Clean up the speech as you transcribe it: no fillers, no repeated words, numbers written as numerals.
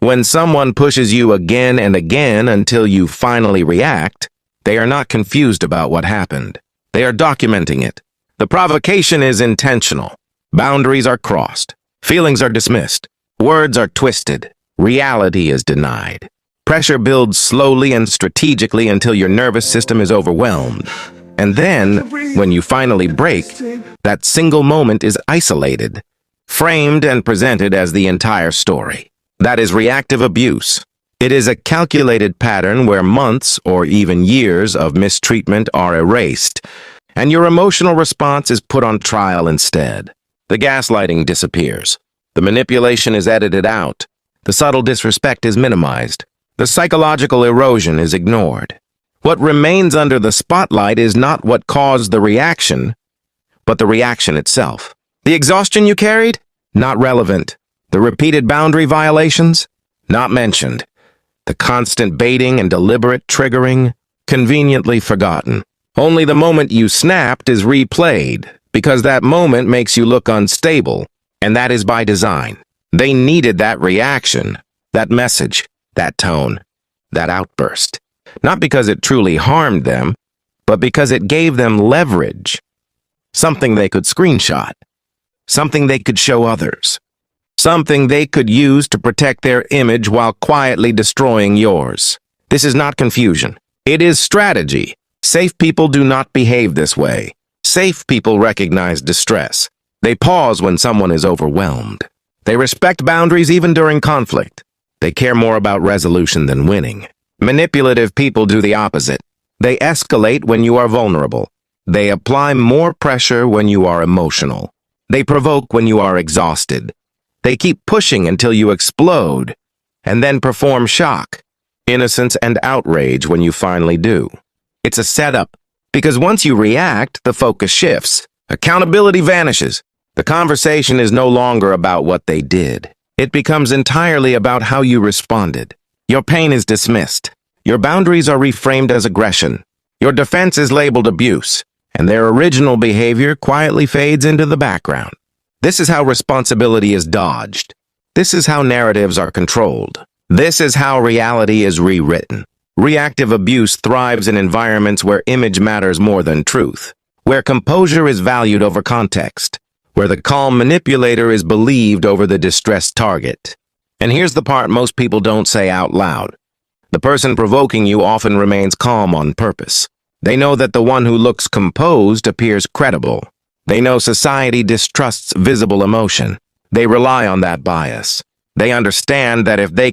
When someone pushes you again and again until you finally react, they are not confused about what happened. They are documenting it. The provocation is intentional. Boundaries are crossed. Feelings are dismissed. Words are twisted. Reality is denied. Pressure builds slowly and strategically until your nervous system is overwhelmed. And then, when you finally break, that single moment is isolated, framed and presented as the entire story. That is reactive abuse. It is a calculated pattern where months or even years of mistreatment are erased, and your emotional response is put on trial instead. The gaslighting disappears. The manipulation is edited out. The subtle disrespect is minimized. The psychological erosion is ignored. What remains under the spotlight is not what caused the reaction, but the reaction itself. The exhaustion you carried? Not relevant. The repeated boundary violations? Not mentioned. The constant baiting and deliberate triggering? Conveniently forgotten. Only the moment you snapped is replayed, because that moment makes you look unstable, and that is by design. They needed that reaction, that message, that tone, that outburst. Not because it truly harmed them, but because it gave them leverage. Something they could screenshot. Something they could show others. Something they could use to protect their image while quietly destroying yours. This is not confusion. It is strategy. Safe people do not behave this way. Safe people recognize distress. They pause when someone is overwhelmed. They respect boundaries even during conflict. They care more about resolution than winning. Manipulative people do the opposite. They escalate when you are vulnerable. They apply more pressure when you are emotional. They provoke when you are exhausted. They keep pushing until you explode, and then perform shock, innocence, and outrage when you finally do. It's a setup, because once you react, the focus shifts. Accountability vanishes. The conversation is no longer about what they did. It becomes entirely about how you responded. Your pain is dismissed. Your boundaries are reframed as aggression. Your defense is labeled abuse, and their original behavior quietly fades into the background. This is how responsibility is dodged. This is how narratives are controlled. This is how reality is rewritten. Reactive abuse thrives in environments where image matters more than truth, where composure is valued over context, where the calm manipulator is believed over the distressed target. And here's the part most people don't say out loud. The person provoking you often remains calm on purpose. They know that the one who looks composed appears credible. They know society distrusts visible emotion. They rely on that bias. They understand that if they